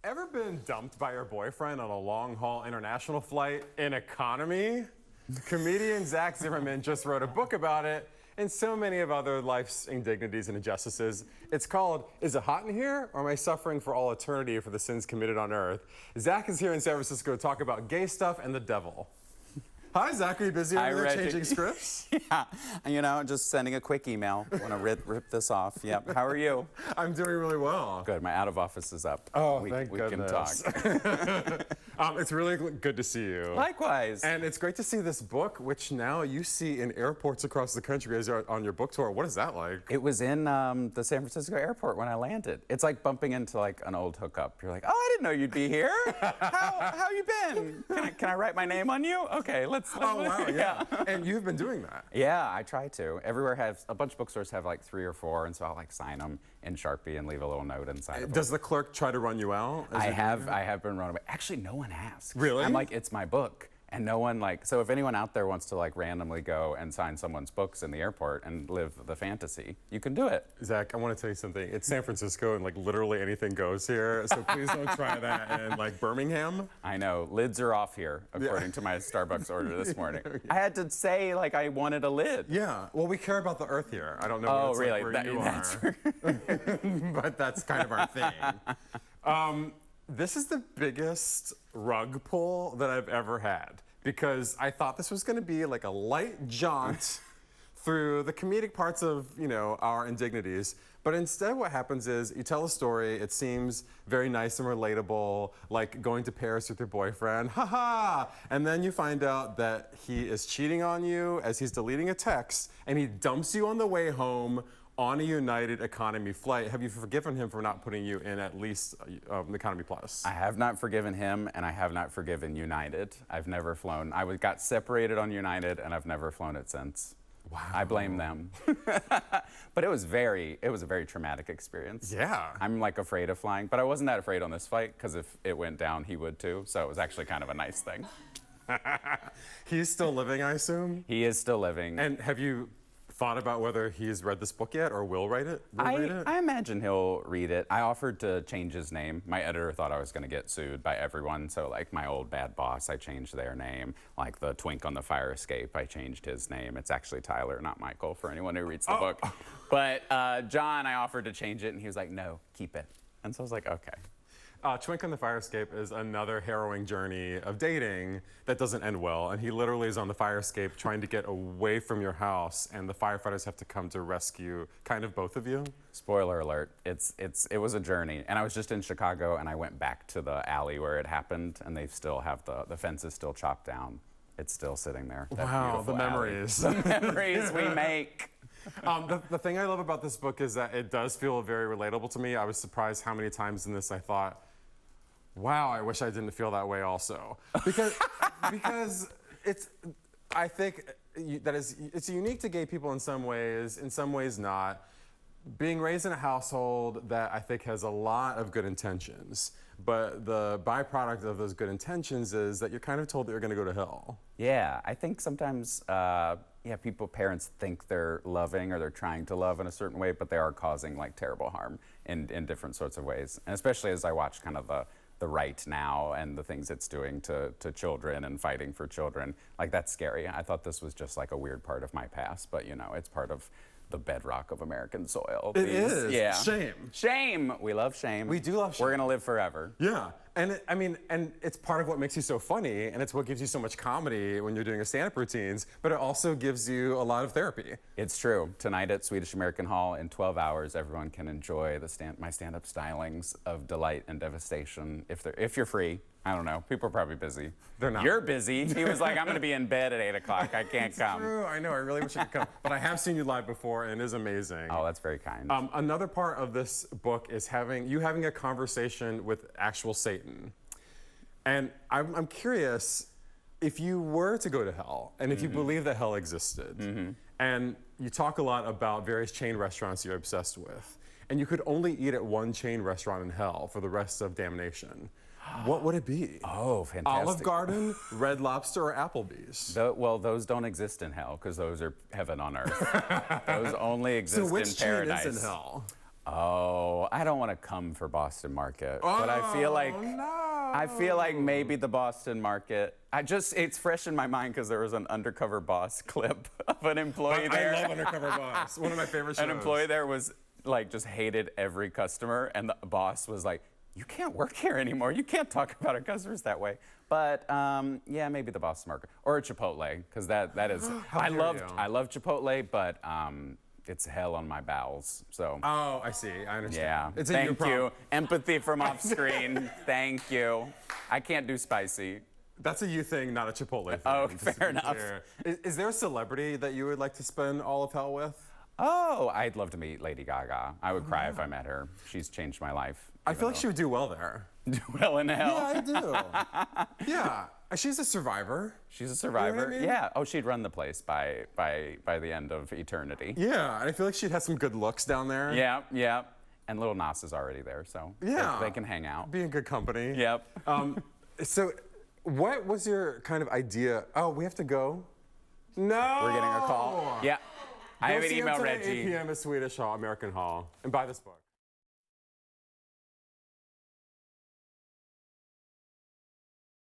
Ever been dumped by your boyfriend on a long-haul international flight in economy? Comedian Zach Zimmerman just wrote a book about it and so many of other life's indignities and injustices. It's called, Is It Hot in Here, or Am I Suffering for All Eternity for the Sins Committed on Earth? Zach is here in San Francisco to talk about gay stuff and the devil. Hi, Zach. Are you busy over there changing scripts? Yeah, you know, just sending a quick email. Want to rip this off. Yep. How are you? I'm doing really well. Good. My out of office is up. Oh, we thank goodness. can talk. It's really good to see you. Likewise. And it's great to see this book, which now you see in airports across the country as you're on your book tour. What is that like? It was in the San Francisco airport when I landed. It's like bumping into like an old hookup. You're like, oh, I didn't know you'd be here. How you been? Can I write my name on you? Okay, let's. Oh wow, yeah. And you've been doing that. Yeah, I try to. Everywhere has a bunch of bookstores have like 3 or 4, and so I'll like sign them in Sharpie and leave a little note inside. Does the clerk try to run you out? I have been run away. Actually, no one asks. Really? I'm like, it's my book. And no one so if anyone out there wants to like randomly go and sign someone's books in the airport and live the fantasy, you can do it. Zach, I want to tell you something. It's San Francisco and like literally anything goes here. So please don't try that in like Birmingham. I know, lids are off here, according to my Starbucks order this morning. I had to say like I wanted a lid. Yeah, well we care about the earth here. I don't know Oh, what it's really? like where you are. But that's kind of our thing. This is the biggest rug pull that I've ever had because I thought this was going to be like a light jaunt through the comedic parts of, you know, our indignities. But instead what happens is you tell a story, it seems very nice and relatable, like going to Paris with your boyfriend, haha! And then you find out that he is cheating on you as he's deleting a text and he dumps you on the way home on a United economy flight. Have you forgiven him for not putting you in at least economy plus? I have not forgiven him, and I have not forgiven United. I've never flown. I got separated on United, and I've never flown it since. Wow. I blame them. But it was a very traumatic experience. Yeah. I'm like afraid of flying, but I wasn't that afraid on this flight because if it went down, he would too. So it was actually kind of a nice thing. He's still living, I assume? He is still living. And have you thought about whether he's read this book yet or will write it? I imagine he'll read it. I offered to change his name. My editor thought I was going to get sued by everyone. So like my old bad boss, I changed their name. Like the twink on the fire escape, I changed his name. It's actually Tyler, not Michael, for anyone who reads the book. But John, I offered to change it, and he was like, no, keep it. And so I was like, okay. Twink on the Fire Escape is another harrowing journey of dating that doesn't end well. And he literally is on the fire escape trying to get away from your house, and the firefighters have to come to rescue kind of both of you. Spoiler alert, it was a journey. And I was just in Chicago, and I went back to the alley where it happened, and they still have the fence is still chopped down. It's still sitting there. Wow, the memories. The memories we make. The thing I love about this book is that it does feel very relatable to me. I was surprised how many times in this I thought, wow, I wish I didn't feel that way also. Because I think it's unique to gay people in some ways not. Being raised in a household that I think has a lot of good intentions, but the byproduct of those good intentions is that you're kind of told that you're going to go to hell. Yeah, I think sometimes, parents think they're loving or they're trying to love in a certain way, but they are causing like terrible harm in different sorts of ways. And especially as I watch kind of the right now and the things it's doing to children and fighting for children, like that's scary. I thought this was just like a weird part of my past, but you know, it's part of the bedrock of American soil. It is. Yeah. Shame. Shame. We love shame. We do love shame. We're gonna live forever. Yeah. And and it's part of what makes you so funny, and it's what gives you so much comedy when you're doing your stand-up routines, but it also gives you a lot of therapy. It's true. Tonight at Swedish American Hall, in 12 hours, everyone can enjoy my stand-up stylings of delight and devastation if you're free. I don't know. People are probably busy. They're not. You're busy. He was like, I'm going to be in bed at 8 o'clock. I can't come. It's true. I know. I really wish I could come. But I have seen you live before, and it is amazing. Oh, that's very kind. Another part of this book is having a conversation with actual Satan. And I'm curious, if you were to go to hell, and if you believe that hell existed, and you talk a lot about various chain restaurants you're obsessed with, and you could only eat at one chain restaurant in hell for the rest of damnation, what would it be? Oh, fantastic. Olive Garden, Red Lobster, or Applebee's? Well, those don't exist in hell because those are heaven on earth. Those only exist in paradise. So which chain is in hell? Oh, I don't want to come for Boston Market, but I feel like maybe the Boston Market. It's fresh in my mind because there was an Undercover Boss clip of an employee there. I love Undercover Boss. One of my favorite shows. An employee there was like just hated every customer, and the boss was like, "You can't work here anymore. You can't talk about our customers that way." But yeah, maybe the Boston Market or a Chipotle, because that is. I love Chipotle, but it's hell on my bowels. So. Oh, I see. I understand. Yeah. Thank you. Empathy from off screen. Thank you. I can't do spicy. That's a you thing, not a Chipotle thing. Oh, fair enough. Is there a celebrity that you would like to spend all of hell with? Oh, I'd love to meet Lady Gaga. I would cry if I met her. She's changed my life. I feel like she would do well there. Do well in hell. Yeah, I do. Yeah. She's a survivor. She's a survivor. You know what I mean? Yeah. Oh, she'd run the place by the end of eternity. Yeah, and I feel like she'd have some good looks down there. Yeah, yeah. And Lil Nas is already there, so yeah, they can hang out. Be in good company. Yep. So, what was your kind of idea? Oh, we have to go? No! We're getting a call. Yeah. I have an email, Reggie. Reggie. 8 p.m. at Swedish Hall, American Hall. And buy this book.